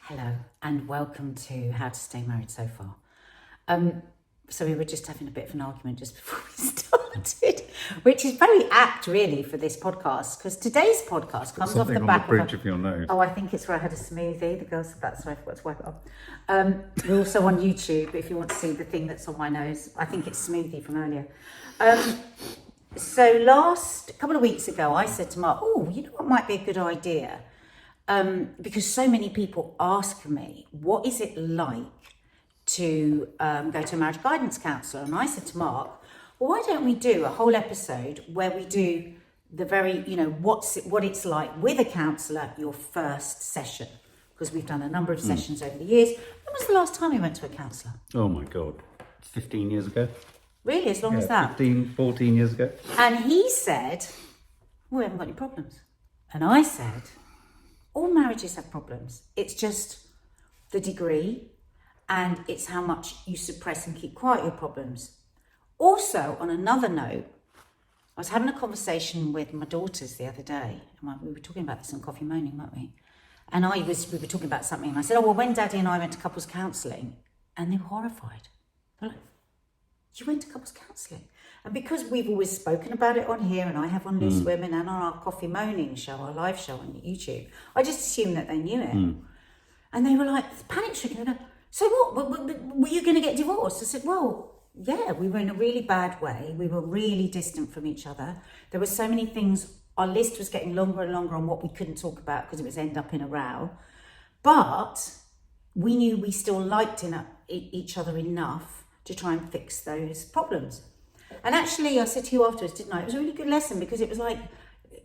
Hello and welcome to How to Stay Married So Far. So we were just having a bit of an argument just before we started, which is very apt really for this podcast, because today's podcast comes off the back of the bridge of your nose. Oh, I think it's where I had a smoothie. The girl said that's where I forgot to wipe it off. We're also on YouTube if you want to see the thing that's on my nose. I think it's smoothie from earlier. So a couple of weeks ago, I said to Mark, oh, you know what might be a good idea? Because so many people ask me, what is it like to go to a marriage guidance counsellor? And I said to Mark, well, why don't we do a whole episode where we do the very, what it's like with a counsellor, your first session? Because we've done a number of sessions over the years. When was the last time you went to a counsellor? Oh my God, 15 years ago. Really, as long as that? 15, 14 years ago. And he said, we haven't got any problems. And I said, all marriages have problems. It's just the degree and it's how much you suppress and keep quiet your problems. Also, on another note, I was having a conversation with my daughters the other day, and we were talking about this on Coffee Moaning, weren't we? And we were talking about something, and I said, oh, well, when Daddy and I went to couples counselling, and they were horrified. They're like, you went to couples counselling? And because we've always spoken about it on here, and I have on Loose Women and on our Coffee Moaning show, our live show on YouTube, I just assumed that they knew it. And they were like, panic stricken. They're like, so what? Were you going to get divorced? I said, well, yeah, we were in a really bad way. We were really distant from each other. There were so many things. Our list was getting longer and longer on what we couldn't talk about because it was end up in a row. But we knew we still liked each other enough to try and fix those problems. And actually, I said to you afterwards, didn't I? It was a really good lesson, because it was like,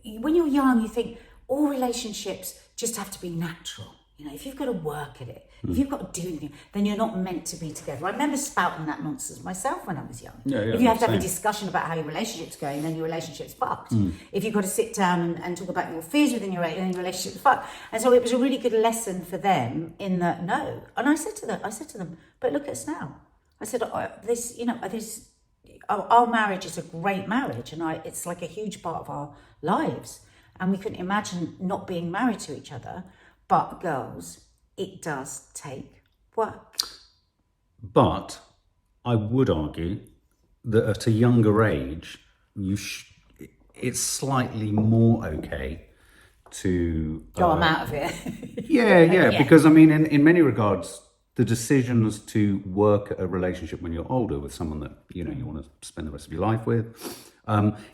when you're young, you think all relationships just have to be natural. You know, if you've got to work at it, if you've got to do anything, then you're not meant to be together. I remember spouting that nonsense myself when I was young. If you have to have a discussion about how your relationship's going, then your relationship's fucked. If you've got to sit down and talk about your fears within your relationship's fucked. And so it was a really good lesson for them in that, no. And I said to them, but look at us now. I said, our marriage is a great marriage, and it's like a huge part of our lives. And we couldn't imagine not being married to each other. But girls, it does take work. But I would argue that at a younger age, it's slightly more okay to... I'm out of here. Yeah, because I mean, in many regards, the decisions to work at a relationship when you're older with someone that, you want to spend the rest of your life with,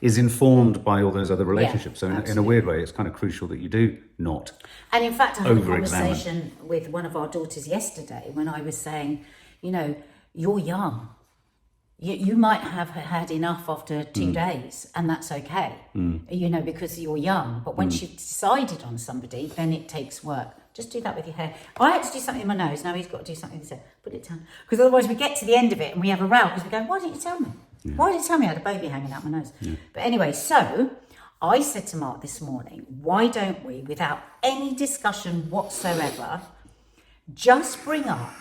is informed by all those other relationships. Yeah, so in a weird way, it's kind of crucial that you do not. And in fact, I had a conversation with one of our daughters yesterday when I was saying, you're young. You might have had enough after 2 days, and that's okay, because you're young. But once you've decided on somebody, then it takes work. Just do that with your hair. I had to do something in my nose. Now he's got to do something with his hair. Put it down. Because otherwise we get to the end of it and we have a row because we go, why didn't you tell me? Yeah. Why didn't you tell me I had a baby hanging out my nose? Yeah. But anyway, so I said to Mark this morning, why don't we, without any discussion whatsoever, just bring up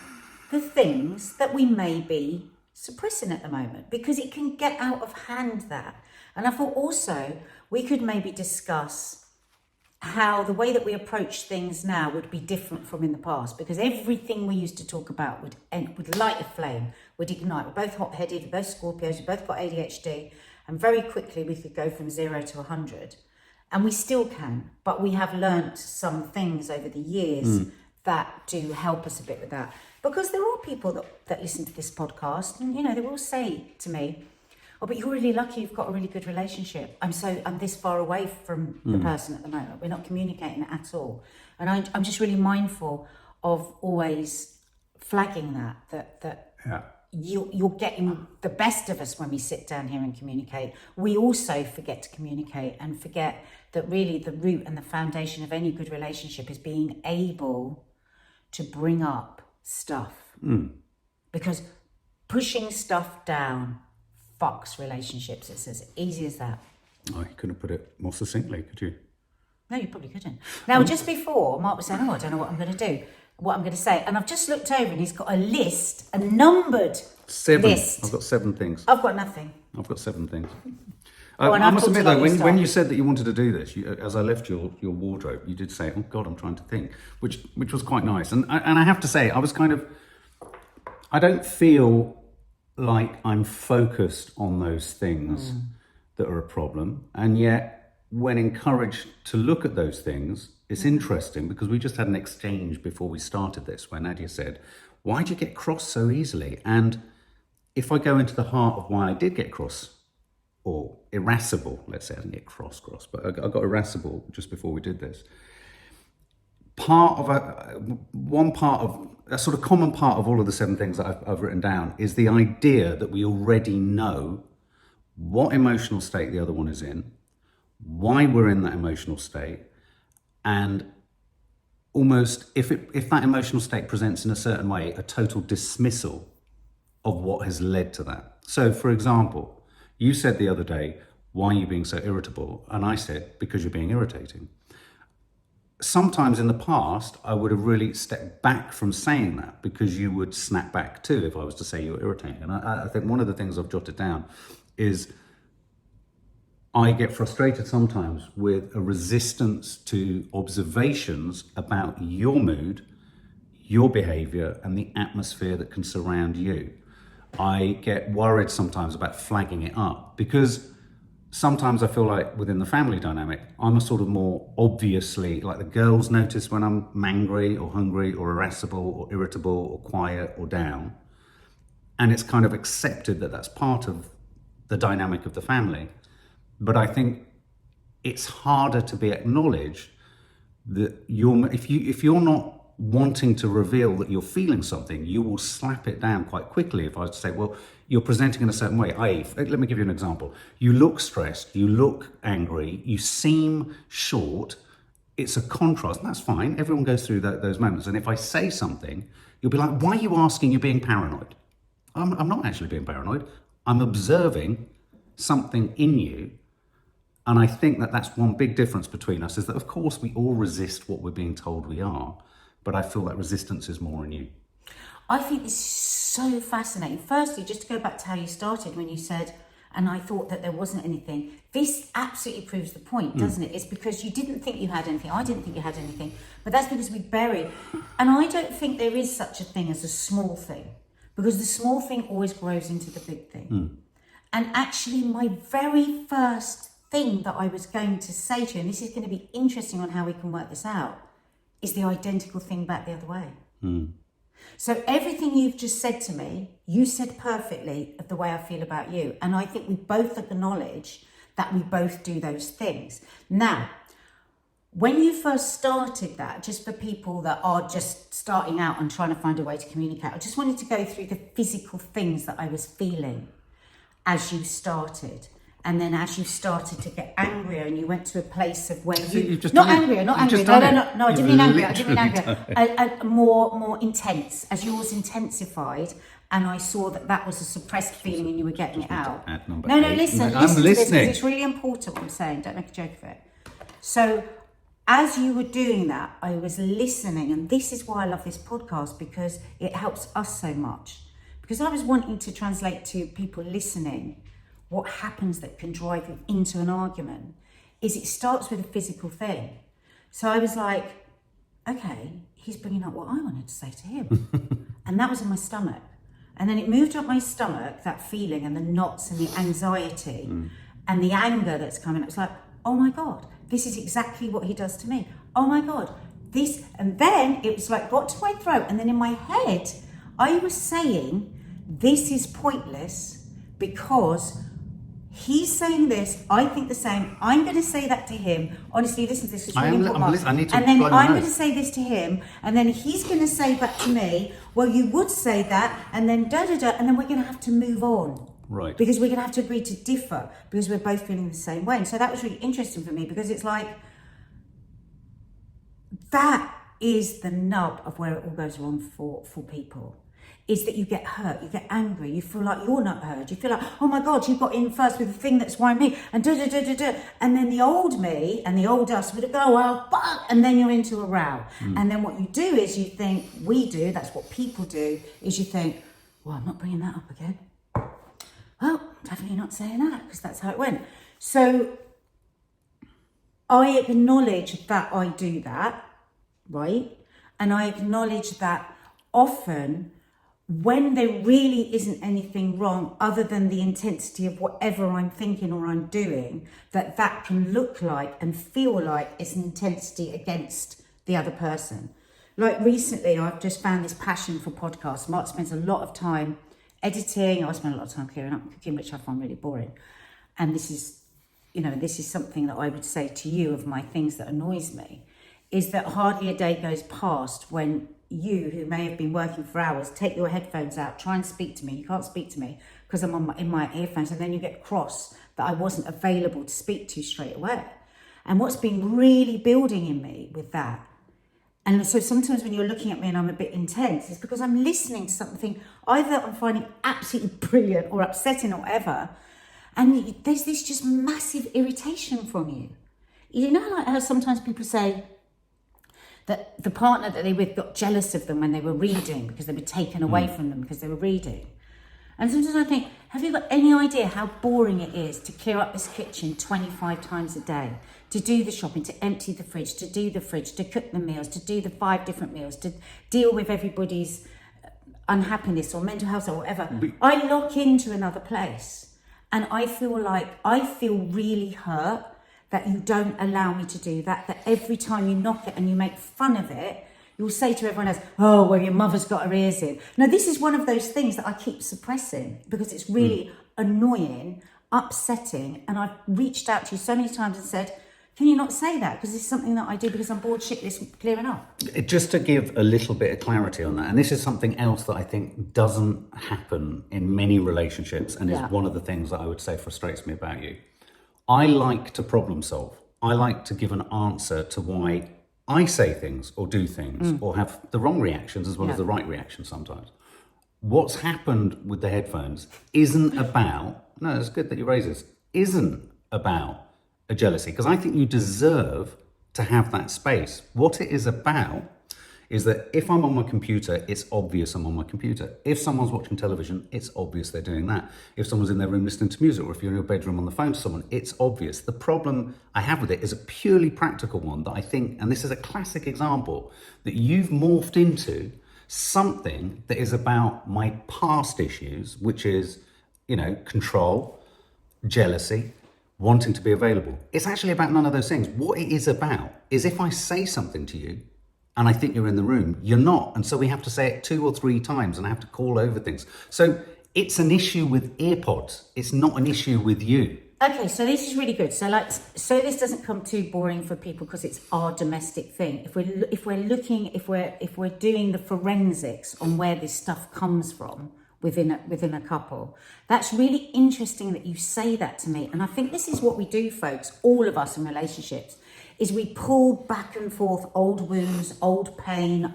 the things that we may be suppressing at the moment, because it can get out of hand, that. And I thought also we could maybe discuss how the way that we approach things now would be different from in the past, because everything we used to talk about would light a flame, would ignite. We're both hot-headed, we're both Scorpios, we've both got ADHD, and very quickly we could go from 0 to 100. And we still can, but we have learnt some things over the years that do help us a bit with that. Because there are people that listen to this podcast, and they will say to me, oh, but you're really lucky you've got a really good relationship. I'm this far away from the person at the moment. We're not communicating at all. And I'm just really mindful of always flagging that you're getting the best of us when we sit down here and communicate. We also forget to communicate and forget that really the root and the foundation of any good relationship is being able to bring up stuff. Because pushing stuff down fucks relationships. It's as easy as that. Oh, you couldn't put it more succinctly, could you? No, you probably couldn't. Now, just before, Mark was saying, I don't know what I'm going to do, what I'm going to say. And I've just looked over and he's got a list, a numbered 7. list. I've got 7 things. I've got nothing. I've got 7 things. I must admit though, when you said that you wanted to do this, as I left your wardrobe, you did say, "Oh God, I'm trying to think," which was quite nice. And I have to say, I was kind of, I don't feel like I'm focused on those things that are a problem, and yet when encouraged to look at those things, it's interesting because we just had an exchange before we started this where Nadia said, "Why do you get cross so easily?" And if I go into the heart of why I did get cross, or irascible, let's say, I didn't get cross, but I got irascible just before we did this. One part of a sort of common part of all of the 7 things that I've written down is the idea that we already know what emotional state the other one is in, why we're in that emotional state, and almost if that emotional state presents in a certain way, a total dismissal of what has led to that. So, for example, you said the other day, "Why are you being so irritable?" And I said, "Because you're being irritating." Sometimes in the past, I would have really stepped back from saying that because you would snap back too if I was to say you were irritating. And I think one of the things I've jotted down is I get frustrated sometimes with a resistance to observations about your mood, your behavior, and the atmosphere that can surround you. I get worried sometimes about flagging it up because sometimes I feel like within the family dynamic, I'm a sort of more obviously, like the girls notice when I'm angry or hungry or irascible or irritable or quiet or down. And it's kind of accepted that that's part of the dynamic of the family. But I think it's harder to be acknowledged that if you're not wanting to reveal that you're feeling something, you will slap it down quite quickly. If I was to say, well, you're presenting in a certain way, let me give you an example. You look stressed, you look angry, you seem short. It's a contrast, and that's fine. Everyone goes through those moments. And if I say something, you'll be like, "Why are you asking? You're being paranoid." I'm not actually being paranoid. I'm observing something in you. And I think that that's one big difference between us, is that of course we all resist what we're being told we are, but I feel that resistance is more in you. I think this is so fascinating. Firstly, just to go back to how you started when you said, and I thought that there wasn't anything. This absolutely proves the point, doesn't it? It's because you didn't think you had anything. I didn't think you had anything. But that's because we bury. And I don't think there is such a thing as a small thing, because the small thing always grows into the big thing. And actually, my very first thing that I was going to say to you, and this is going to be interesting on how we can work this out, is the identical thing back the other way. So everything you've just said to me, you said perfectly of the way I feel about you. And I think we both acknowledge that we both do those things. Now, when you first started that, just for people that are just starting out and trying to find a way to communicate, I just wanted to go through the physical things that I was feeling as you started. And then as you started to get angrier and you went to a place of where I didn't mean angrier, more intense, as yours intensified, and I saw that was a suppressed feeling and you were getting it out. Listen I'm to listening. This, because it's really important what I'm saying, don't make a joke of it. So as you were doing that, I was listening, and this is why I love this podcast, because it helps us so much. Because I was wanting to translate to people listening what happens that can drive you into an argument is it starts with a physical thing. So I was like, okay, he's bringing up what I wanted to say to him. And that was in my stomach. And then it moved up my stomach, that feeling and the knots and the anxiety and the anger that's coming up. It's like, oh my God, this is exactly what he does to me. Oh my God, this. And then it was like, got to my throat. And then in my head, I was saying, this is pointless because he's saying this, I think the same. I'm going to say that to him. Honestly, listen to this. It's really important. And then I'm going to say this to him, and then he's going to say back to me, well, you would say that, and then da-da-da, and then we're going to have to move on. Right. Because we're going to have to agree to differ, because we're both feeling the same way. And so that was really interesting for me, because it's like, that is the nub of where it all goes wrong for people. Is that you get hurt, you get angry, you feel like you're not heard, you feel like, oh my God, you got in first with the thing that's worrying me, and da-da-da-da-da. And then the old me and the old us would go, well, fuck, and then you're into a row. And then what you do is you think, that's what people do, is you think, well, I'm not bringing that up again. Well, definitely not saying that, because that's how it went. So I acknowledge that I do that, right? And I acknowledge that often when there really isn't anything wrong other than the intensity of whatever I'm thinking or I'm doing, that can look like and feel like it's an intensity against the other person. Like recently, I've just found this passion for podcasts. Mark spends a lot of time editing. I spend a lot of time clearing up and cooking, which I find really boring. And this is something that I would say to you of my things that annoys me, is that hardly a day goes past when you, who may have been working for hours, take your headphones out, try and speak to me. You can't speak to me because I'm in my earphones, and then you get cross that I wasn't available to speak to straight away. And what's been really building in me with that, and so sometimes when you're looking at me and I'm a bit intense, it's because I'm listening to something either I'm finding absolutely brilliant or upsetting or whatever, and there's this just massive irritation from you. You know, like how sometimes people say that the partner that they were with got jealous of them when they were reading because they were taken away from them because they were reading. And sometimes I think, have you got any idea how boring it is to clear up this kitchen 25 times a day, to do the shopping, to empty the fridge, to do the fridge, to cook the meals, to do the 5 different meals, to deal with everybody's unhappiness or mental health or whatever? I lock into another place and I feel really hurt that you don't allow me to do that, that every time you knock it and you make fun of it, you'll say to everyone else, oh, well, your mother's got her ears in. Now, this is one of those things that I keep suppressing because it's really annoying, upsetting, and I've reached out to you so many times and said, can you not say that? Because it's something that I do because I'm bored shitless clearing up. Just to give a little bit of clarity on that, and this is something else that I think doesn't happen in many relationships and is one of the things that I would say frustrates me about you. I like to problem solve. I like to give an answer to why I say things or do things or have the wrong reactions as well as the right reactions sometimes. What's happened with the headphones isn't about, no, it's good that you raise this, isn't about a jealousy, because I think you deserve to have that space. What it is about is that if I'm on my computer, it's obvious I'm on my computer. If someone's watching television, it's obvious they're doing that. If someone's in their room listening to music, or if you're in your bedroom on the phone to someone, it's obvious. The problem I have with it is a purely practical one that I think, and this is a classic example, that you've morphed into something that is about my past issues, which is, control, jealousy, wanting to be available. It's actually about none of those things. What it is about is if I say something to you, and I think you're in the room, you're not. And so we have to say it 2 or 3 times and I have to call over things. So it's an issue with earpods. It's not an issue with you. Okay, so this is really good. So this doesn't come too boring for people because it's our domestic thing. If we're doing the forensics on where this stuff comes from within a couple, that's really interesting that you say that to me. And I think this is what we do, folks, all of us in relationships, is we pull back and forth old wounds, old pain,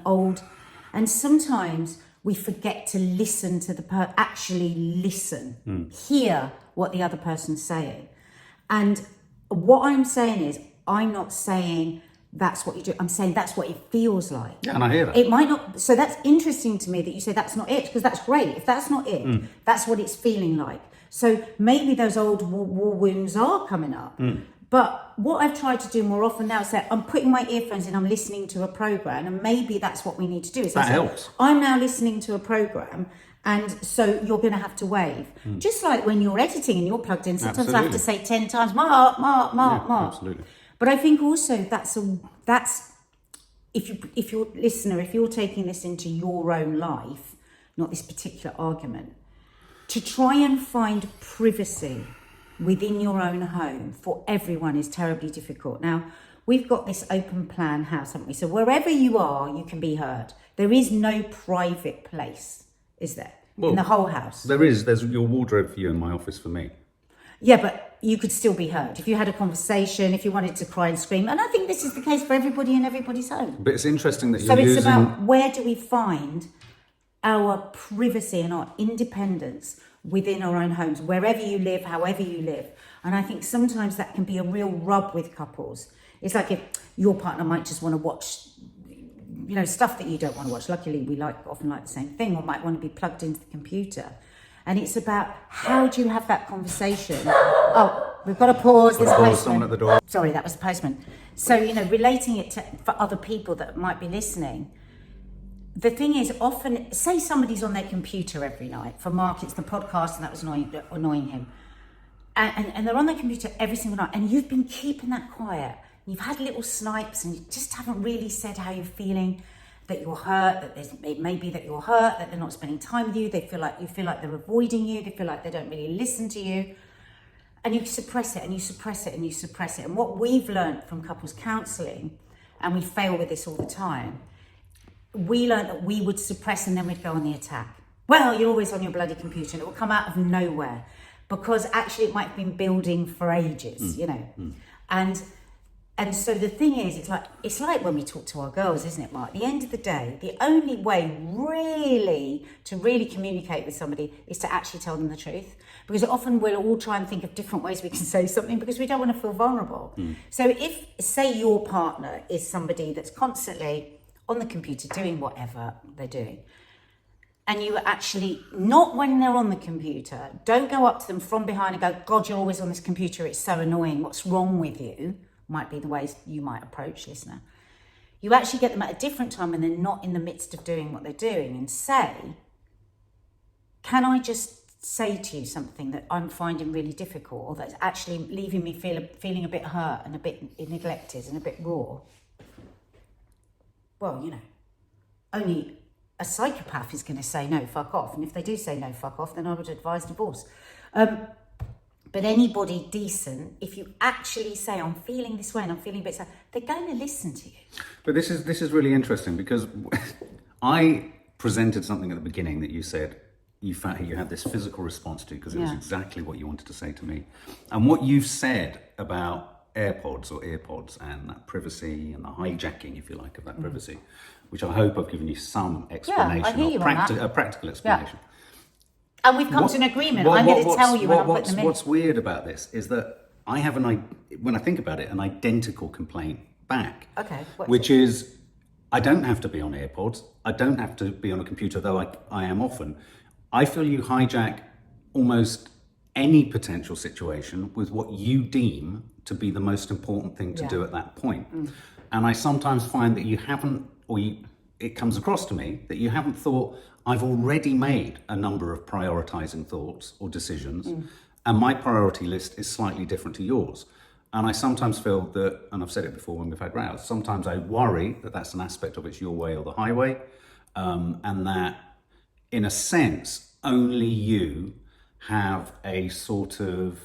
and sometimes we forget to listen to actually listen, hear what the other person's saying. And what I'm saying is, I'm not saying that's what you do. I'm saying that's what it feels like. Yeah, and I hear that. It might not. So that's interesting to me that you say that's not it, because that's great. If that's not it, that's what it's feeling like. So maybe those old war wounds are coming up. But what I've tried to do more often now is that I'm putting my earphones in, I'm listening to a program, and maybe that's what we need to do. Is that helps. I'm now listening to a program, and so you're going to have to wave. Just like when you're editing and you're plugged in, sometimes I have to say 10 times, Mark. Absolutely. But I think also that's if you're listener, if you're taking this into your own life, not this particular argument, to try and find privacy within your own home for everyone is terribly difficult. Now, we've got this open plan house, haven't we? So wherever you are, you can be heard. There is no private place, is there? Well, in the whole house? There's your wardrobe for you and my office for me. Yeah, but you could still be heard if you had a conversation, if you wanted to cry and scream. And I think this is the case for everybody in everybody's home. But it's interesting that So it's about where do we find our privacy and our independence within our own homes, wherever you live, however you live. And I think sometimes that can be a real rub with couples. It's like if your partner might just want to watch, stuff that you don't want to watch. Luckily, we often like the same thing, or might want to be plugged into the computer. And it's about how do you have that conversation? Oh, We've got to pause. There's a postman. Someone at the door. Sorry, that was the postman. So, relating it to, for other people that might be listening, the thing is, often, say somebody's on their computer every night. For Mark, it's the podcast, and that was annoying him. And they're on their computer every single night, and you've been keeping that quiet. You've had little snipes, and you just haven't really said how you're feeling, that you're hurt, it may be that you're hurt, that they're not spending time with you, you feel like they're avoiding you, they feel like they don't really listen to you. And you suppress it, and you suppress it, and you suppress it. And what we've learned from couples counselling, and we fail with this all the time, we learned that we would suppress and then we'd go on the attack. Well, you're always on your bloody computer, and it will come out of nowhere, because actually it might have been building for ages, And so the thing is, it's like when we talk to our girls, isn't it, Mark? At the end of the day, the only way to really communicate with somebody is to actually tell them the truth. Because often we'll all try and think of different ways we can say something because we don't want to feel vulnerable. So if, say, your partner is somebody that's constantly on the computer doing whatever they're doing, and you actually, not when they're on the computer, don't go up to them from behind and go, God, you're always on this computer, it's so annoying, what's wrong with you? Might be the ways you might approach, listener. You actually get them at a different time when they're not in the midst of doing what they're doing, and say, can I just say to you something that I'm finding really difficult, or that's actually leaving me feeling a bit hurt and a bit neglected and a bit raw? Well, only a psychopath is going to say no, fuck off. And if they do say no, fuck off, then I would advise divorce. But anybody decent, if you actually say, I'm feeling this way and I'm feeling a bit sad, they're going to listen to you. But this is really interesting, because I presented something at the beginning that you said you had this physical response to, because it was exactly what you wanted to say to me. And what you've said about AirPods or earpods and that privacy and the hijacking, if you like, of that privacy, which I hope I've given you some explanation, I hear you on that. A practical explanation. Yeah. And we've come to an agreement. I'm going to tell you when I'm putting them in. What's weird about this is that I have when I think about it, an identical complaint back. Okay. Which is, I don't have to be on AirPods. I don't have to be on a computer, though I am often. I feel you hijack almost any potential situation with what you deem to be the most important thing to do at that point. And I sometimes find that you haven't, it comes across to me that you haven't thought, I've already made a number of prioritizing thoughts or decisions, and my priority list is slightly different to yours. And I sometimes feel that, and I've said it before when we've had rows, sometimes I worry that that's an aspect of it's your way or the highway, and that, in a sense, only you have a sort of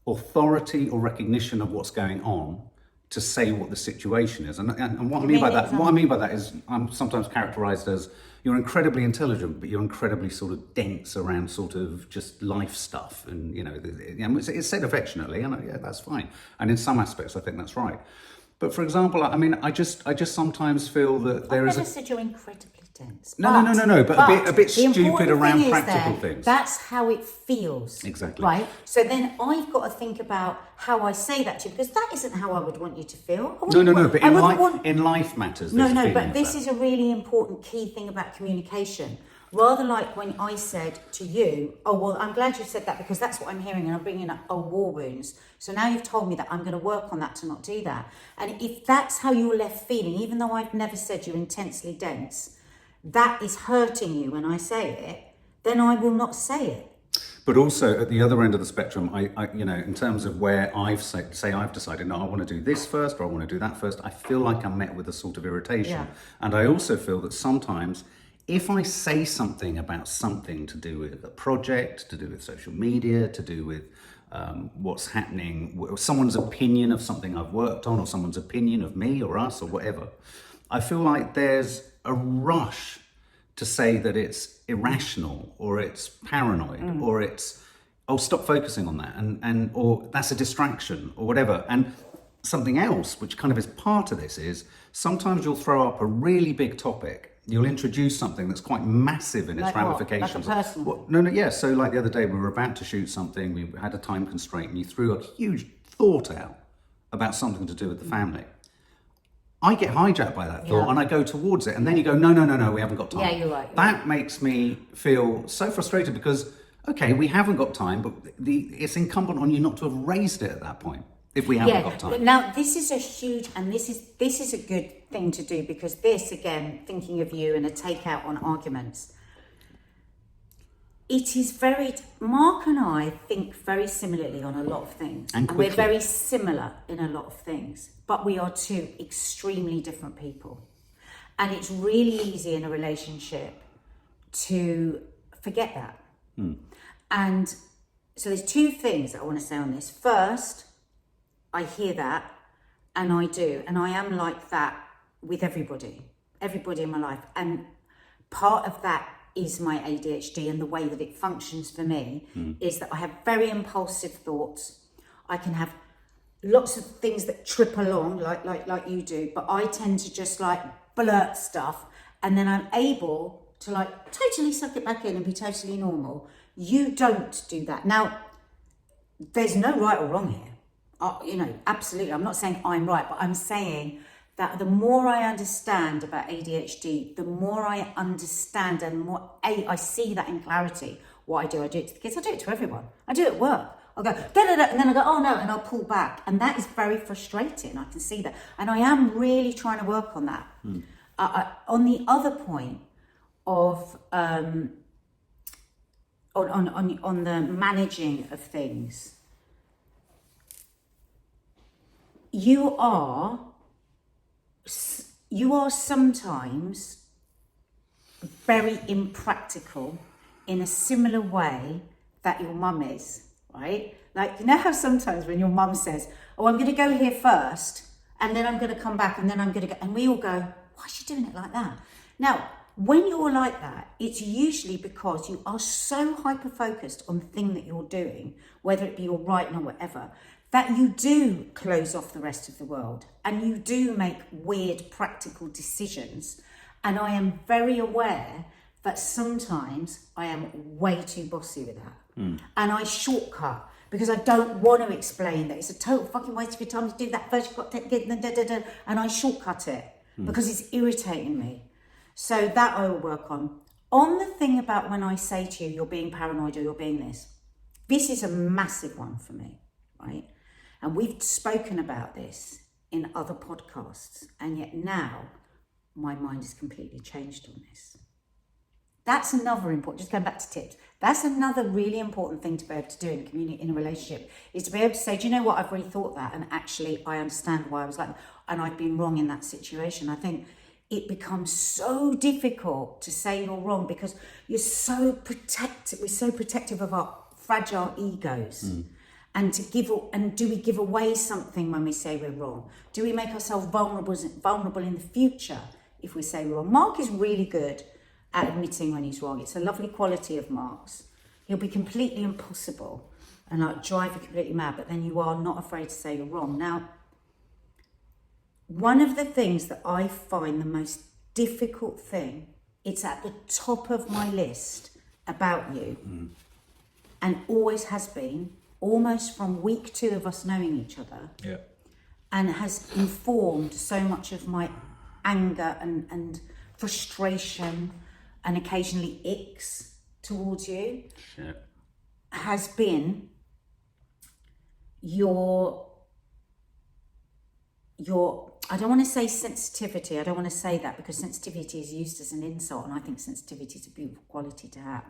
authority or recognition of what's going on to say what the situation is. And what I mean by that is I'm sometimes characterized as, you're incredibly intelligent, but you're incredibly sort of dense around sort of just life stuff. And, it's said affectionately, and that's fine. And in some aspects, I think that's right. But for example, I just sometimes feel that there is I've never said you're incredibly dense. No. But a bit stupid around practical things. That's how it feels. Exactly. Right? So then I've got to think about how I say that to you, because that isn't how I would want you to feel. No. But in life matters. No. But this is a really important key thing about communication. Rather like when I said to you, oh, well, I'm glad you said that, because that's what I'm hearing, and I'm bringing up war wounds. So now you've told me that I'm going to work on that to not do that. And if that's how you're left feeling, even though I've never said you're intensely dense, that is hurting you when I say it, then I will not say it. But also at the other end of the spectrum, I in terms of where I've decided, no, I want to do this first, or I want to do that first, I feel like I'm met with a sort of irritation. Yeah. And I also feel that sometimes, if I say something about something to do with a project, to do with social media, to do with what's happening, someone's opinion of something I've worked on, or someone's opinion of me or us or whatever, I feel like there's a rush to say that it's irrational, or it's paranoid, or it's, oh, stop focusing on that, and or that's a distraction, or whatever. And something else, which kind of is part of this, is sometimes you'll throw up a really big topic. You'll introduce something that's quite massive in its ramifications. Like a personal? Well, no. So like the other day, we were about to shoot something, we had a time constraint, and you threw a huge thought out about something to do with the family. I get hijacked by that thought, and I go towards it, and then you go, no, we haven't got time. Yeah, you're right. That makes me feel so frustrated, because okay, we haven't got time, but it's incumbent on you not to have raised it at that point if we haven't got time. Now, this is a huge, and this is a good thing to do, because this, again, thinking of you and a takeout on arguments, it is Mark and I think very similarly on a lot of things. And we're very similar in a lot of things, but we are two extremely different people. And it's really easy in a relationship to forget that. And so there's two things that I want to say on this. First, I hear that, and I do. And I am like that with everybody in my life. And part of that is my ADHD, and the way that it functions for me is that I have very impulsive thoughts. I can have lots of things that trip along like you do, but I tend to just like blurt stuff, and then I'm able to like totally suck it back in and be totally normal. You don't do that. Now, there's no right or wrong here. Absolutely. I'm not saying I'm right, but I'm saying that the more I understand about ADHD, the more I understand and more I see that in clarity. What I do it to the kids, I do it to everyone. I do it at work. I'll go, da-da-da, and then I go, oh no, and I'll pull back. And that is very frustrating. I can see that. And I am really trying to work on that. On the other point of, on the managing of things, you are sometimes very impractical in a similar way that your mum is, right? Like, you know how sometimes when your mum says, oh, I'm going to go here first, and then I'm going to come back, and then I'm going to go, and we all go, why is she doing it like that? Now, when you're like that, it's usually because you are so hyper-focused on the thing that you're doing, whether it be your writing or whatever, that you do close off the rest of the world, and you do make weird practical decisions. And I am very aware that sometimes I am way too bossy with that. And I shortcut because I don't want to explain that it's a total fucking waste of your time to do that first. You've got to get and I shortcut it because it's irritating me. So that I will work on. On the thing about when I say to you, you're being paranoid or you're being this is a massive one for me, right? And we've spoken about this in other podcasts, and yet now my mind is completely changed on this. That's another important, just going back to tips, that's another really important thing to be able to do in a community, in a relationship, is to be able to say, do you know what, I've really thought that, and actually I understand why I was like that, and I've been wrong in that situation. I think it becomes so difficult to say you're wrong because we're so protective of our fragile egos. And do we give away something when we say we're wrong? Do we make ourselves vulnerable in the future if we say we're wrong? Mark is really good at admitting when he's wrong. It's a lovely quality of Mark's. He'll be completely impossible and like drive you completely mad, but then you are not afraid to say you're wrong. Now, one of the things that I find the most difficult thing, it's at the top of my list about you, and always has been, almost from week 2 of us knowing each other, and has informed so much of my anger and frustration and occasionally icks towards you, has been your I don't want to say sensitivity. I don't want to say that because sensitivity is used as an insult, and I think sensitivity is a beautiful quality to have.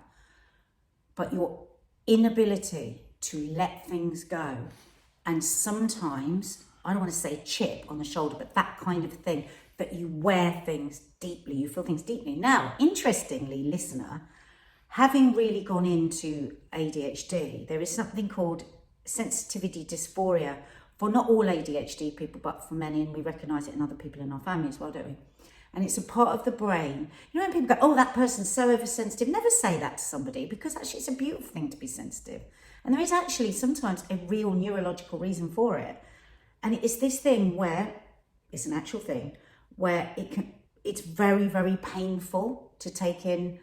But your inability to let things go, and sometimes, I don't want to say chip on the shoulder, but that kind of thing, that you wear things deeply, you feel things deeply. Now, interestingly, listener, having really gone into ADHD, there is something called sensitivity dysphoria for not all ADHD people, but for many, and we recognise it in other people in our family as well, don't we? And it's a part of the brain. You know, when people go, oh, that person's so oversensitive, never say that to somebody, because actually it's a beautiful thing to be sensitive. And there is actually sometimes a real neurological reason for it. And it's this thing where, it's an actual thing, where it's very, very painful to take in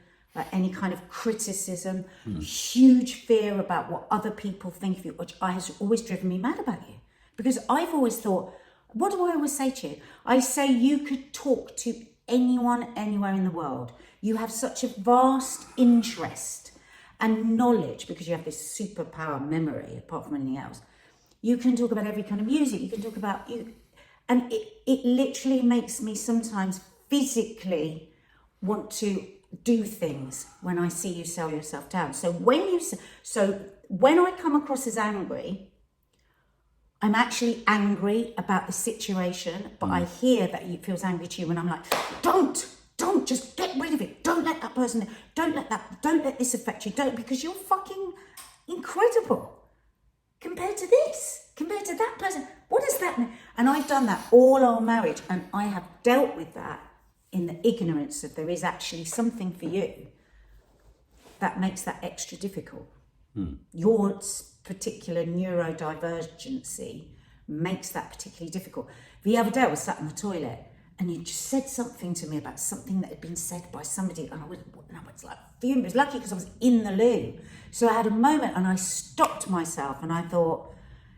any kind of criticism, huge fear about what other people think of you, which has always driven me mad about you. Because I've always thought, what do I always say to you? I say you could talk to anyone, anywhere in the world. You have such a vast interest And knowledge, because you have this superpower memory, apart from anything else, you can talk about every kind of music, you can talk about you, and it literally makes me sometimes physically want to do things when I see you sell yourself down. So when I come across as angry, I'm actually angry about the situation, but I hear that it feels angry to you, and I'm like, don't just get rid of it. Don't let that person, don't let this affect you. Because you're fucking incredible compared to this, compared to that person. What does that mean? And I've done that all our marriage, and I have dealt with that in the ignorance of there is actually something for you that makes that extra difficult. Your particular neurodivergency makes that particularly difficult. The other day I was sat in the toilet and you just said something to me about something that had been said by somebody, and I was like fuming. It was lucky because I was in the loo. So I had a moment and I stopped myself and I thought,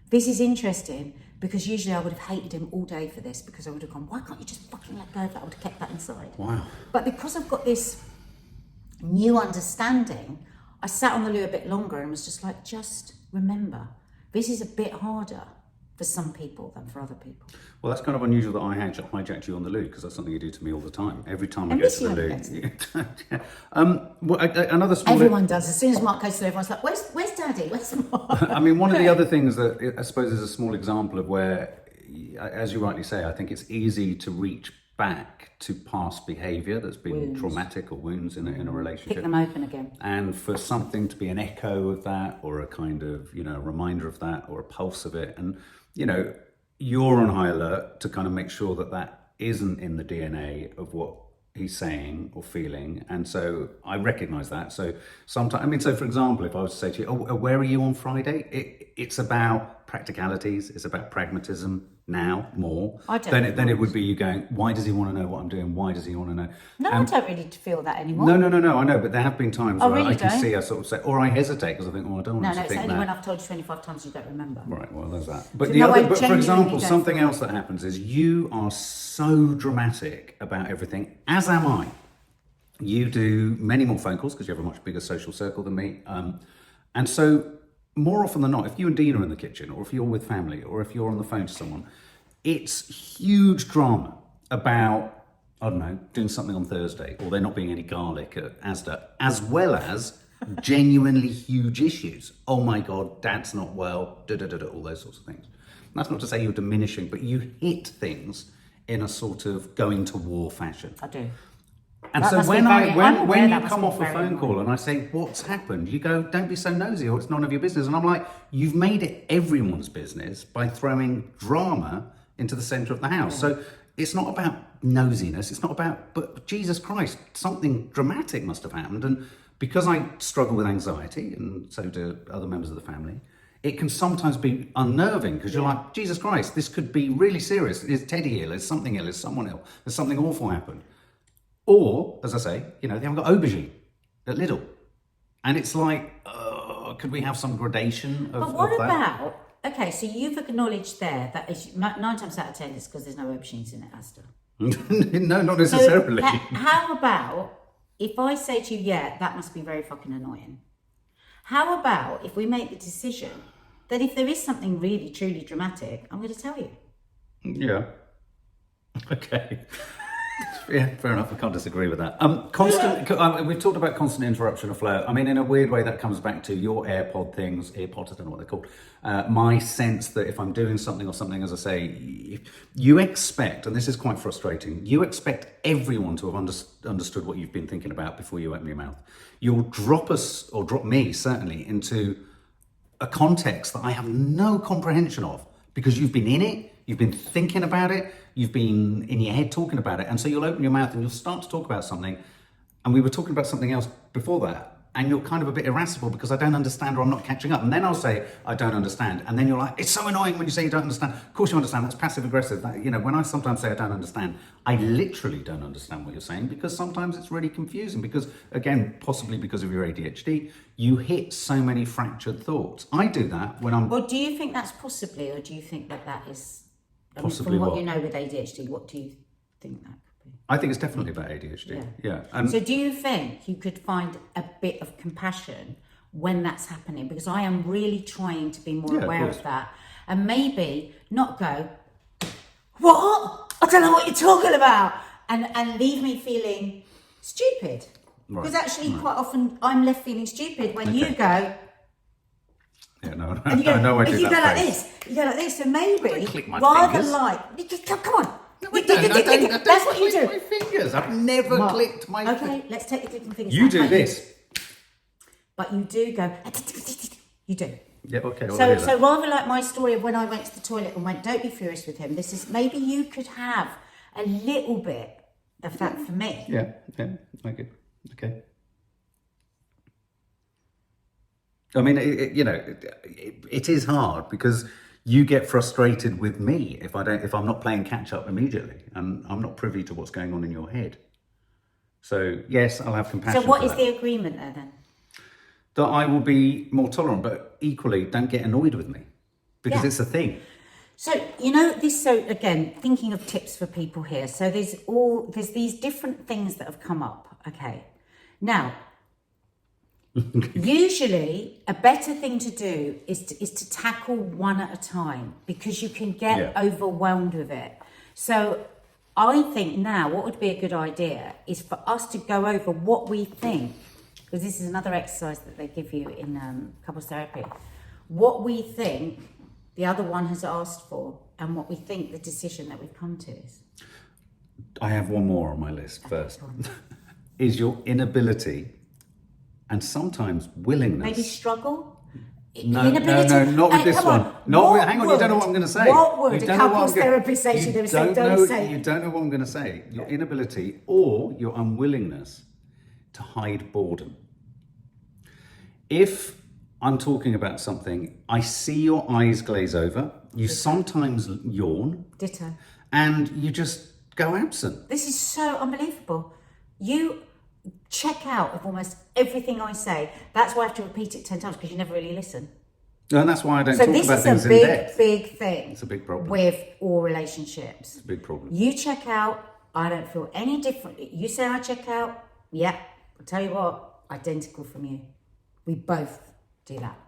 this is interesting, because usually I would have hated him all day for this, because I would have gone, why can't you just fucking let go of that? I would have kept that inside. Wow. But because I've got this new understanding, I sat on the loo a bit longer and was just like, just remember, this is a bit harder for some people than for other people. Well, that's kind of unusual that I hijacked you on the loo, because that's something you do to me all the time. Every time I And go this to the you loo. Another small... Everyone does. As soon as Mark goes to the loo, everyone's like, where's Daddy? Where's Mark? I mean, one of the other things that I suppose is a small example of where, as you rightly say, I think it's easy to reach back to past behaviour that's been traumatic, or wounds in a relationship. Pick them open again. And for something to be an echo of that, or a kind of, a reminder of that, or a pulse of it. And, you're on high alert to kind of make sure that that isn't in the DNA of what he's saying or feeling. And so I recognise that. So sometimes, so for example, if I was to say to you, where are you on Friday? It's about practicalities. It's about pragmatism now more. Then it would be you going, why does he want to know what I'm doing? Why does he want to know? No, I don't really feel that anymore. No, I know, but there have been times where really I can don't. see I sort of say, or I hesitate because I think, I don't want to think that. No, it's only when I've told you 25 times you don't remember. Right, well, there's that. But So for example, something else that happens is you are so dramatic about everything, as am I. You do many more phone calls because you have a much bigger social circle than me. And so more often than not, if you and Dean are in the kitchen, or if you're with family, or if you're on the phone to someone, it's huge drama about, I don't know, doing something on Thursday, or there not being any garlic at Asda, as well as genuinely huge issues. Oh my God, Dad's not well, all those sorts of things. That's not to say you're diminishing, but you hit things in a sort of going to war fashion. I do. And That so must be when you must come be off a very phone annoying. call and I say, what's happened? You go, don't be so nosy, or it's none of your business. And I'm like, you've made it everyone's business by throwing drama into the centre of the house. So it's not about nosiness. It's not about, but Jesus Christ, something dramatic must have happened. And because I struggle with anxiety, and so do other members of the family, it can sometimes be unnerving, because you're like, Jesus Christ, this could be really serious. Is Teddy ill? Is something ill? Is someone ill? Has something awful happened? Or, as I say, they haven't got aubergine at Lidl. And it's like, could we have some gradation of But what of that? about, okay, so you've acknowledged there that 9 times out of 10 it's because there's no aubergines in it, Asda. No, not necessarily. So, how about if I say to you, yeah, that must be very fucking annoying. How about if we make the decision that if there is something really, truly dramatic, I'm going to tell you. Yeah. Okay. Yeah, fair enough. I can't disagree with that. We've talked about constant interruption of flow. I mean, in a weird way, that comes back to your earpods, I don't know what they're called. My sense that if I'm doing something or something, as I say, you expect, and this is quite frustrating, you expect everyone to have understood what you've been thinking about before you open your mouth. You'll drop us, or drop me certainly, into a context that I have no comprehension of, because you've been in it, you've been thinking about it, you've been in your head talking about it, and so you'll open your mouth and you'll start to talk about something, and we were talking about something else before that, and you're kind of a bit irascible because I don't understand, or I'm not catching up, and then I'll say I don't understand, and then you're like, it's so annoying when you say you don't understand. Of course you understand. That's passive aggressive. When I sometimes say I don't understand, I literally don't understand what you're saying, because sometimes it's really confusing, because again, possibly because of your ADHD, you hit so many fractured thoughts. I do that when I'm... Well, do you think that's possibly, or do you think that is... Possibly from what what? you know with ADHD, what do you think that could be? I think it's definitely about ADHD. Yeah. So do you think you could find a bit of compassion when that's happening, because I am really trying to be more Yeah, of aware course. of that, and maybe not go, what? I don't know what you're talking about, and leave me feeling stupid. Right, Because actually, right. quite often I'm left feeling stupid when you Okay. go. Yeah, no, And you go, I know I do and you that go like face. this. You go like this. So maybe don't click my rather fingers. like, come on. No, I don't. That's what you click do. my fingers. I've never Mark, clicked my okay, let's take the clicking fingers. You out. do But this. But you do go. You do. Yeah, okay. I'll So, hear so that. rather like my story of when I went to the toilet and went, don't be furious with him. This is maybe you could have a little bit of that for me. Yeah, okay. Okay. I mean, it is hard because you get frustrated with me if I'm not playing catch up immediately, and I'm not privy to what's going on in your head. So yes, I'll have compassion. So what for is that. the agreement there then? That I will be more tolerant, but equally don't get annoyed with me because Yeah. it's a thing. So, so again, thinking of tips for people here. So there's these different things that have come up. Okay. Now, usually a better thing to do is to tackle one at a time, because you can get Yeah. overwhelmed with it. So I think now what would be a good idea is for us to go over what we think, because this is another exercise that they give you in couples therapy, what we think the other one has asked for and what we think the decision that we've come to is. I have one more on my list first. Is your inability and sometimes willingness. Maybe struggle? No, Inability? not with this come one. on. Not with, What hang on, you don't know would- what I'm going to say. What would You a don't know what couples I'm gonna- therapist say to you them? Say, don't don't know- say. You don't know what I'm going to say. Your inability or your unwillingness to hide boredom. If I'm talking about something, I see your eyes glaze over, you sometimes yawn, Ditto. and you just go absent. This is so unbelievable. You check out of almost everything I say. That's why I have to repeat it 10 times, because you never really listen. And that's why I don't So talk this about is things a in depth. big thing. It's a big problem. With all relationships. It's a big problem. You check out, I don't feel any different. You say I check out, yeah, I'll tell you what, identical from you. We both do that.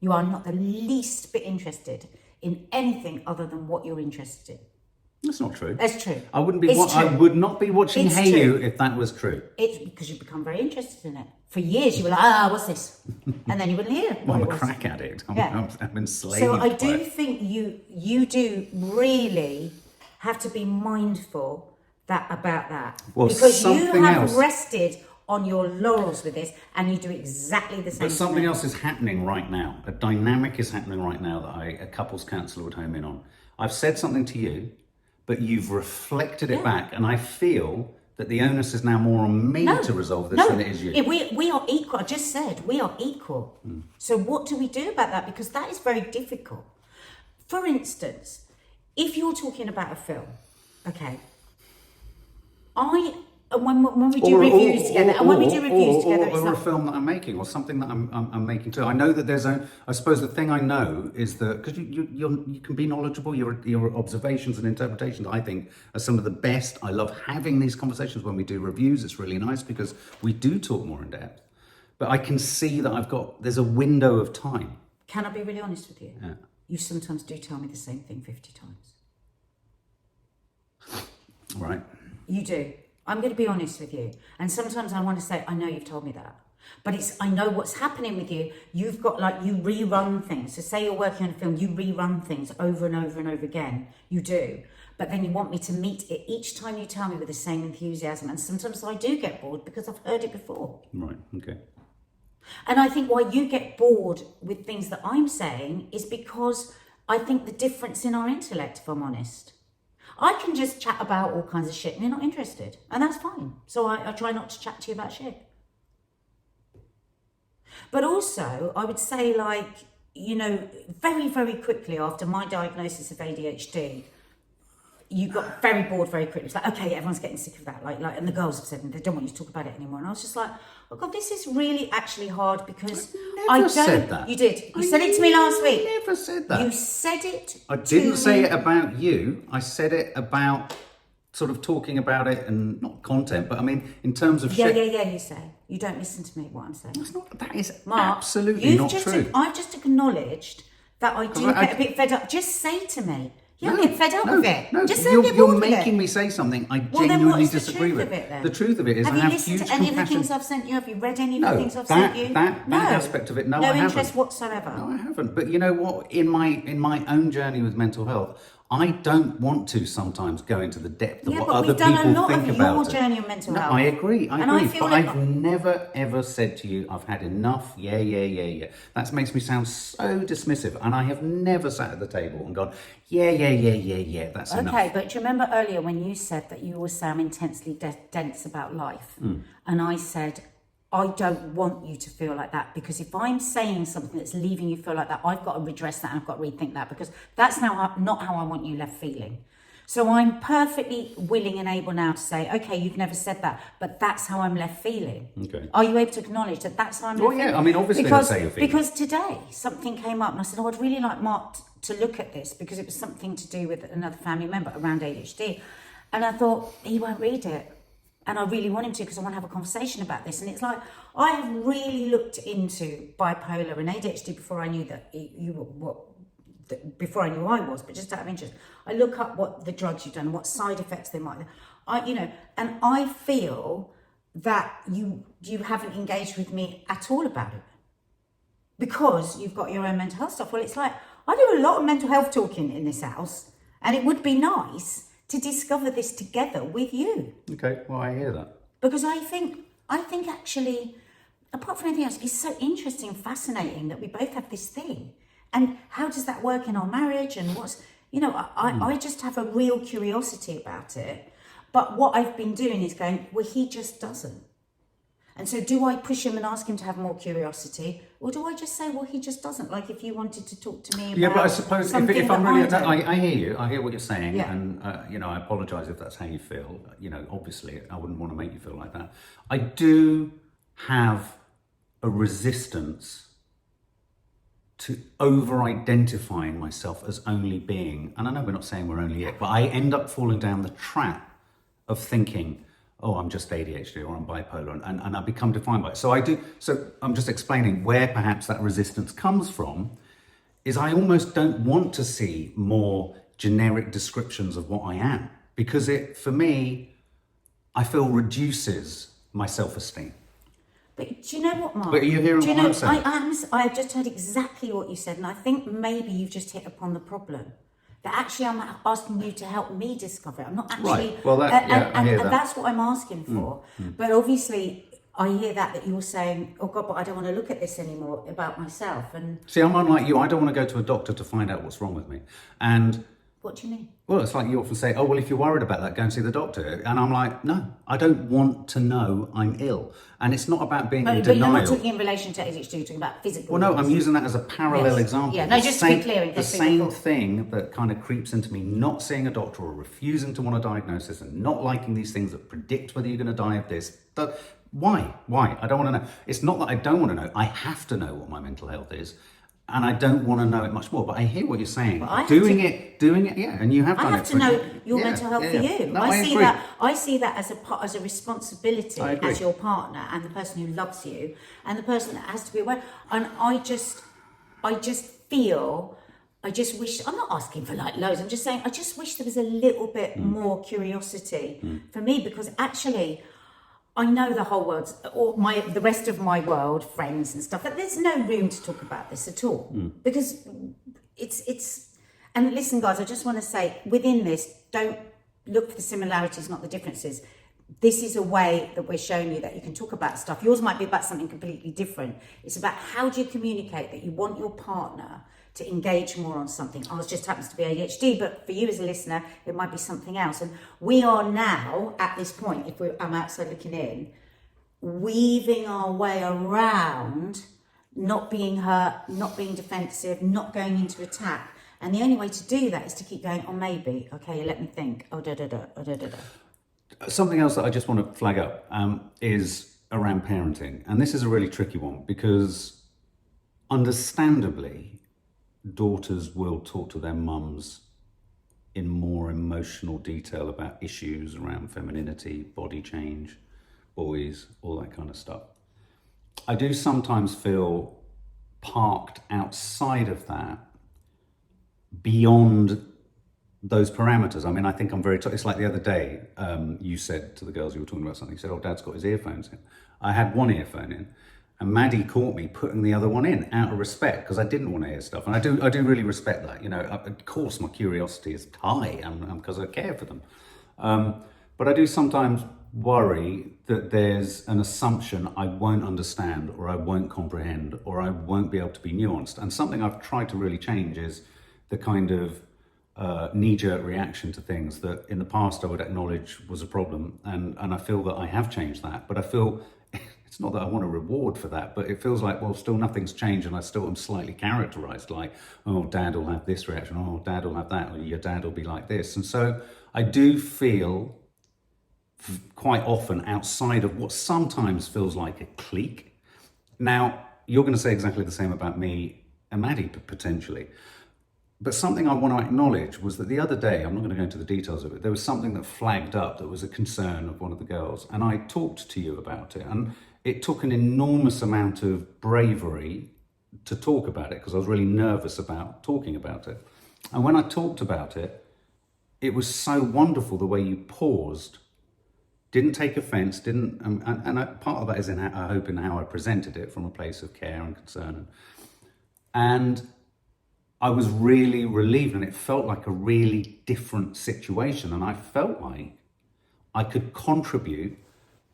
You are not the least bit interested in anything other than what you're interested in. That's not true. That's true. I wouldn't be. It's I true. would not be watching It's Hey true. You if that was true. It's because you've become very interested in it. For years you were like, what's this? And then you wouldn't hear Well, what I'm it a was. crack addict. Yeah. I'm enslaved. So I by do it. think you do really have to be mindful about that. Well, because you something have else- rested on your laurels with this, and you do exactly the same. But something to me. else is happening right now. A dynamic is happening right now that a couples counsellor would home in on. I've said something to you, but you've reflected it back, and I feel that the onus is now more on me to resolve this than it is you. We are equal. I just said we are equal. So what do we do about that? Because that is very difficult. For instance, if you're talking about a film, okay, when we do reviews together, it's or a not. film that I'm making, or something that I'm making too. I know that there's I suppose the thing I know is that because you can be knowledgeable, your observations and interpretations, I think, are some of the best. I love having these conversations when we do reviews. It's really nice because we do talk more in depth. But I can see that there's a window of time. Can I be really honest with you? Yeah. You sometimes do tell me the same thing 50 times. Right. You do. I'm going to be honest with you. And sometimes I want to say, I know you've told me that. But I know what's happening with you. You've got you rerun things. So say you're working on a film, you rerun things over and over and over again. You do. But then you want me to meet it each time you tell me with the same enthusiasm. And sometimes I do get bored because I've heard it before. Right. Okay. And I think why you get bored with things that I'm saying is because I think the difference in our intellect, if I'm honest. I can just chat about all kinds of shit and you're not interested. And that's fine. So I try not to chat to you about shit. But also, I would say very, very quickly after my diagnosis of ADHD, you got very bored very quickly. It's like, okay, everyone's getting sick of that. And the girls have said they don't want you to talk about it anymore. And I was just like, oh God, this is really actually hard because I don't. Said that. You did. You said it to me last week. I never said that. You said it. I didn't to say me. it about you. I said it about sort of talking about it and not content, but I mean, in terms of Yeah, you say. You don't listen to me, what I'm saying. that is Mark, absolutely not true. I've just acknowledged that I do get a bit fed up. Just say to me, I get fed up with it. No, just say I get you're bored with making it. me say something I Well, then genuinely what's the disagree truth with. of it, then? The truth of it is Have I you have listened huge to any of the compassion. things I've sent you? Have you read any of the things I've that, sent you? that aspect of it, no, I haven't. No interest whatsoever. No, I haven't. But you know what? In my own journey with mental health, I don't want to sometimes go into the depth of what other people think about it. We've done a lot of your journey of mental health. I agree. And I feel but like I've never ever said to you, I've had enough. Yeah. That makes me sound so dismissive. And I have never sat at the table and gone, yeah. That's enough. Okay, but do you remember earlier when you said that you always sound intensely dense about life? And I said, I don't want you to feel like that, because if I'm saying something that's leaving you feel like that, I've got to redress that and I've got to rethink that, because that's now not how I want you left feeling. So I'm perfectly willing and able now to say, okay, you've never said that, but that's how I'm left feeling. Okay. Are you able to acknowledge that that's how I'm left feeling? I mean, obviously that's how you're feeling. Because today something came up and I said, I'd really like Mark to look at this, because it was something to do with another family member around ADHD. And I thought, he won't read it. And I really want him to, because I want to have a conversation about this. And it's like, I have really looked into bipolar and ADHD before I knew that before I knew I was, but just out of interest. I look up what the drugs you've done, what side effects they might have. And I feel that you haven't engaged with me at all about it, because you've got your own mental health stuff. Well, it's like, I do a lot of mental health talking in this house, and it would be nice to discover this together with you. Okay, well, I hear that. Because I think actually, apart from anything else, it's so interesting and fascinating that we both have this thing. And how does that work in our marriage? And I just have a real curiosity about it. But what I've been doing is going, well, he just doesn't. And so do I push him and ask him to have more curiosity? Or do I just say, well, he just doesn't? Like if you wanted to talk to me about but I suppose something if I'm really, I I hear you. I hear what you're saying, Yeah. and I apologise if that's how you feel. Obviously, I wouldn't want to make you feel like that. I do have a resistance to over-identifying myself as only being, and I know we're not saying we're only it, but I end up falling down the trap of thinking, oh, I'm just ADHD or I'm bipolar, and I become defined by it. So I'm just explaining where perhaps that resistance comes from, is I almost don't want to see more generic descriptions of what I am, because it, for me, I feel reduces my self-esteem. But do you know what, Mark? But are you hearing what I'm saying? I just heard exactly what you said, and I think maybe you've just hit upon the problem. That actually I'm asking you to help me discover it. I'm not actually... Right. Well, I hear that. And that's what I'm asking for. But obviously, I hear that you're saying, oh God, but I don't want to look at this anymore about myself. And see, I'm unlike you. I don't want to go to a doctor to find out what's wrong with me. And what do you mean? well, it's like you often say, oh, well, if you're worried about that, go and see the doctor. And I'm like, no, I don't want to know I'm ill. And it's not about being in But denial. you're not talking in relation to ADHD, you're talking about physical. Well, no, I'm using that as a parallel Yes. example. Yeah, no, just to be clear, in the case people same thought- thing that kind of creeps into me, not seeing a doctor or refusing to want a diagnosis and not liking these things that predict whether you're going to die of this. Why? I don't want to know. It's not that I don't want to know. I have to know what my mental health is. And I don't want to know it much more. But I hear what you're saying. Doing it, yeah. And you have done it. I have to know your mental health for you. No, I see that as a responsibility I agree. as your partner and the person who loves you and the person that has to be aware. And I just wish, I'm not asking for like loads, I'm just saying, I just wish there was a little bit more curiosity for me, because actually, I know the whole world's, or the rest of my world, friends and stuff, but there's no room to talk about this at all. Because it's, and listen guys, I just want to say, within this, don't look for the similarities, not the differences. This is a way that we're showing you that you can talk about stuff. Yours might be about something completely different. It's about how do you communicate that you want your partner to engage more on something. Ours just happens to be ADHD, but for you as a listener, it might be something else. And we are now, at this point, if I'm outside looking in, weaving our way around not being hurt, not being defensive, not going into attack. And the only way to do that is to keep going, oh, maybe, okay, let me think, oh, da-da-da, oh, da-da-da. Something else that I just want to flag up is around parenting. And this is a really tricky one, because understandably, daughters will talk to their mums in more emotional detail about issues around femininity, body change, boys, all that kind of stuff. I do sometimes feel parked outside of that, beyond those parameters. I mean, I think I'm very, it's like the other day, you said to the girls, you were talking about something, you said, oh, Dad's got his earphones in. I had one earphone in, and Maddie caught me putting the other one in out of respect, because I didn't want to hear stuff. And I do really respect that. You know, of course, my curiosity is high, and because I care for them. But I do sometimes worry that there's an assumption I won't understand, or I won't comprehend, or I won't be able to be nuanced. And something I've tried to really change is the kind of knee-jerk reaction to things that in the past I would acknowledge was a problem, and I feel that I have changed that. But I feel it's not that I want a reward for that, but it feels like, well, still nothing's changed, and I still am slightly characterized like, oh, Dad will have this reaction, oh, Dad will have that, or your dad will be like this. And so I do feel quite often outside of what sometimes feels like a clique. Now, you're going to say exactly the same about me and Maddie, potentially. But something I want to acknowledge was that the other day, I'm not going to go into the details of it, there was something that flagged up that was a concern of one of the girls. And I talked to you about it. And it took an enormous amount of bravery to talk about it, because I was really nervous about talking about it. And when I talked about it, it was so wonderful the way you paused, didn't take offense, part of that is I hope in how I presented it from a place of care and concern. And I was really relieved, and it felt like a really different situation. And I felt like I could contribute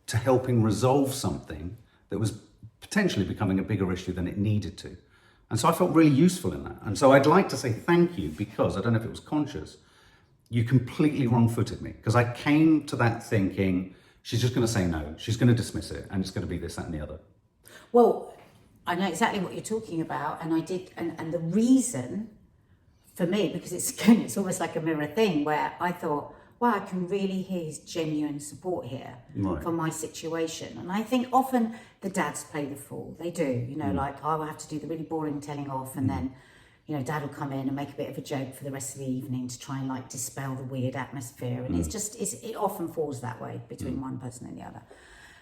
to helping resolve something that was potentially becoming a bigger issue than it needed to. And so I felt really useful in that. And so I'd like to say thank you, because I don't know if it was conscious, you completely wrong-footed me, because I came to that thinking, she's just going to say no, she's going to dismiss it, and it's going to be this, that, and the other. Well, I know exactly what you're talking about, and I did, and the reason for me, because it's almost like a mirror thing, where I thought, wow, I can really hear his genuine support here for my situation. And I think often the dads play the fool. They do, you know, like I will have to do the really boring telling off, and then, you know, Dad will come in and make a bit of a joke for the rest of the evening to try and like dispel the weird atmosphere. And it often falls that way between one person and the other.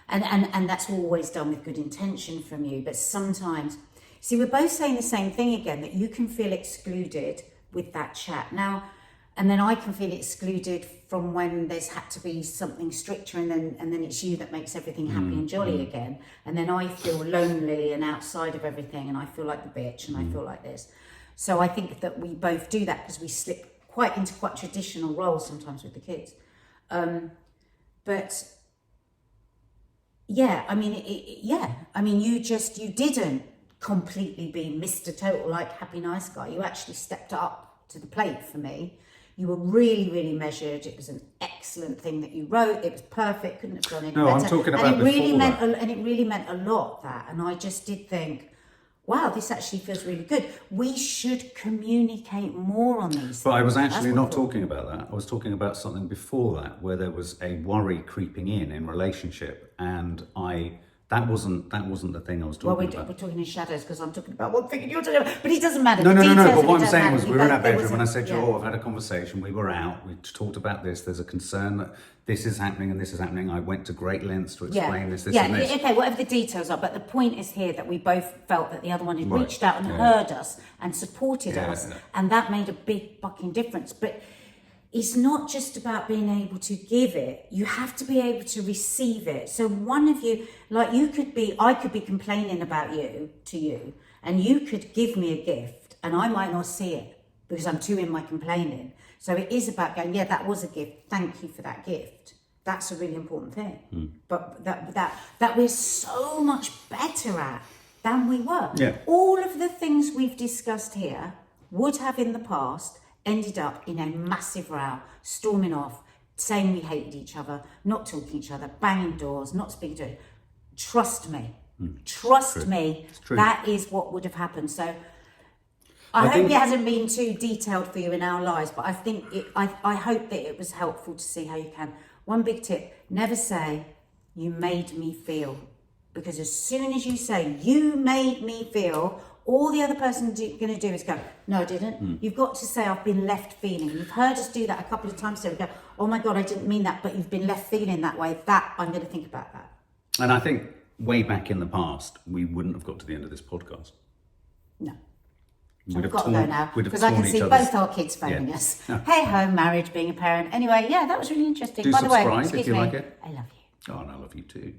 And that's always done with good intention from you. But sometimes, see, we're both saying the same thing again, that you can feel excluded with that chat. Now, and then I can feel excluded from when there's had to be something stricter, and then it's you that makes everything happy and jolly again. And then I feel lonely and outside of everything, and I feel like the bitch, and I feel like this. So I think that we both do that, because we slip into quite traditional roles sometimes with the kids. But yeah, I mean, you didn't completely be Mr. Total, like happy nice guy. You actually stepped up to the plate for me. You were really, really measured. It was an excellent thing that you wrote. It was perfect. Couldn't have done any better. I'm talking about and it really before that. And it really meant a lot, that. And I just did think, wow, this actually feels really good. We should communicate more on these things. But I was actually not talking about that. I was talking about something before that, where there was a worry creeping in relationship, and that wasn't the thing I was talking about. We're talking in shadows, because I'm talking about one thing and you're talking about, but it doesn't matter. No. But what I'm saying was, we were in our bedroom, and I said, I've had a conversation. We were out. We talked about this. There's a concern that this is happening and this is happening. I went to great lengths to explain this and this. Okay, whatever the details are. But the point is here that we both felt that the other one had reached out and heard us and supported us, and that made a big fucking difference. But it's not just about being able to give it. You have to be able to receive it. So one of you, like I could be complaining about you to you, and you could give me a gift, and I might not see it because I'm too in my complaining. So it is about going, yeah, that was a gift. Thank you for that gift. That's a really important thing. But that we're so much better at than we were. Yeah. All of the things we've discussed here would have in the past ended up in a massive row, storming off, saying we hated each other, not talking to each other, banging doors, not speaking to each other. Trust me. Trust me. That is what would have happened. So I hope it hasn't been too detailed for you in our lives, but I think I hope that it was helpful to see how you can. One big tip, never say, you made me feel. Because as soon as you say, you made me feel, All the other person's going to do is go, no, I didn't. You've got to say, I've been left feeling. You've heard us do that a couple of times. So we go, oh my God, I didn't mean that, but you've been left feeling that way. That, I'm going to think about that. And I think way back in the past, we wouldn't have got to the end of this podcast. No. We'd I've got to go now, because I torn can see each other's- both our kids phoning Yeah. us. Hey ho, marriage, being a parent. Anyway, yeah, that was really interesting. Do By the way, subscribe if excuse you me, like it. I love you. Oh, and I love you too.